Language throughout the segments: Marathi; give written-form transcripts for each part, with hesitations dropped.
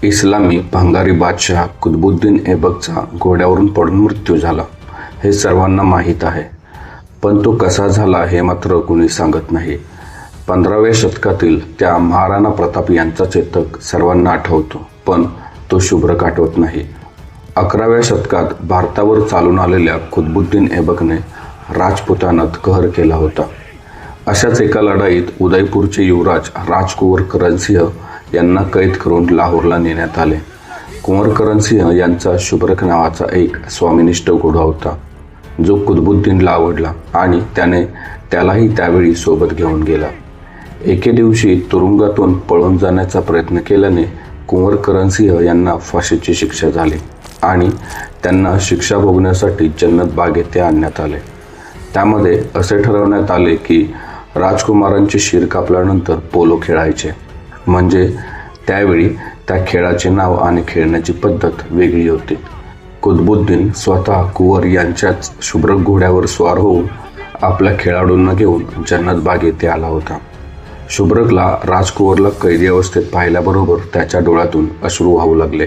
इस्लामी भंगारी बादशाह कुतुबुद्दीन ऐबकचा घोड्यावरून पडून मृत्यू झाला हे सर्वांना माहीत आहे, पण तो कसा झाला हे मात्र कुणी सांगत नाही. 15व्या शतकातील त्या महाराणा प्रताप यांचा चेतक सर्वांना आठवतो, पण तो शुभ्रक आठवत नाही. 11व्या शतकात भारतावर चालून आलेल्या कुतुबुद्दीन ऐबकने राजपुतानात कहर केला होता. अशाच एका लढाईत उदयपूरचे युवराज राजकुंवर करणसिंह यांना कैद करून लाहोरला नेण्यात आले. कुंवर करणसिंह यांचा शुभ्रक नावाचा एक स्वामिनिष्ठ घोडा होता, जो कुतुबुद्दीनला आवडला आणि त्याने त्यालाही त्यावेळी सोबत घेऊन गेला. एके दिवशी तुरुंगातून पळून जाण्याचा प्रयत्न केल्याने कुंवर करणसिंह यांना फाशीची शिक्षा झाली आणि त्यांना शिक्षा भोगण्यासाठी जन्नत बाग येथे आणण्यात आले. त्यामध्ये असे ठरवण्यात आले की राजकुमारांचे शिर कापल्यानंतर पोलो खेळायचे, म्हणजे त्यावेळी त्या खेळाचे नाव आणि खेळण्याची पद्धत वेगळी होती. कुतुबुद्दीन स्वतः कुंवर यांच्याच शुभ्रक घोड्यावर स्वार होऊन आपल्या खेळाडूंना घेऊन जन्नत बाग येथे आला होता. शुभ्रकला राजकुंवरला कैदी अवस्थेत पाहिल्याबरोबर त्याच्या डोळ्यातून अश्रू वाहू लागले.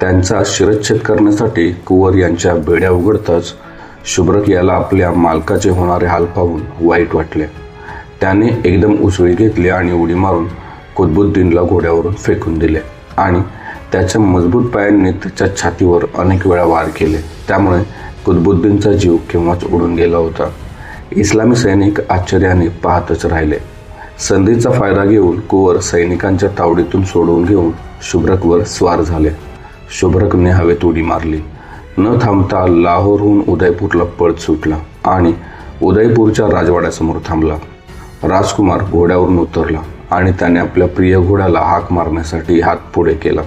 त्यांचा शिरच्छेद करण्यासाठी कुंवर यांच्या बेड्या उघडताच शुभ्रक याला आपल्या मालकाचे होणारे हाल पाहून वाईट वाटले. त्याने एकदम उसळी घेतली आणि उडी मारून कुतुबुद्दीनला घोड्यावरून फेकून दिले आणि त्याच्या मजबूत पायांनी त्याच्या छातीवर अनेक वेळा वार केले. त्यामुळे कुतुबुद्दीनचा जीव केव्हाच उडून गेला होता. इस्लामी सैनिक आश्चर्याने पाहतच राहिले. संधीचा फायदा घेऊन कुंवर सैनिकांच्या तावडीतून सोडवून घेऊन शुभ्रकवर स्वार झाले. शुभ्रकने हवेत उडी मारली. न थांबता लाहोरहून उदयपूरला पळत सुटला आणि उदयपूरच्या राजवाड्यासमोर थांबला. राजकुमार घोड्यावरून उतरला आणि त्याने आपल्या प्रिय घोड्याला हाक मारण्यासाठी हात पुढे केला.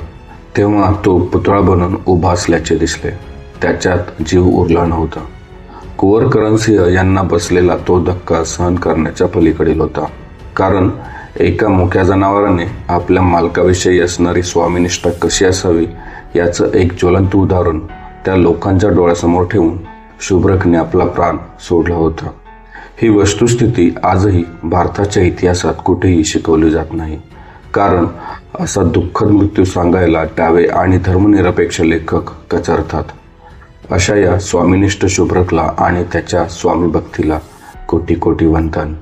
तेव्हा तो पुतळा बनून उभा असल्याचे दिसले. त्याच्यात जीव उरला नव्हता. कुंवर करणसिंह यांना बसलेला तो धक्का सहन करण्याच्या पलीकडील होता, कारण एका मुक्या जनावराने आपल्या मालकाविषयी असणारी स्वामिनिष्ठा कशी असावी याचं एक ज्वलंत उदाहरण त्या लोकांच्या डोळ्यासमोर ठेवून शुभ्रकने आपला प्राण सोडला होता. ही वस्तुस्थिती आजही भारताच्या इतिहासात कुठेही शिकवली जात नाही, कारण असा दुःखद मृत्यू सांगायला डावे आणि धर्मनिरपेक्ष लेखक कचरतात. अशा या स्वामिनिष्ठ शुभ्रकला आणि त्याच्या स्वामी भक्तीला कोटी कोटी वंदन.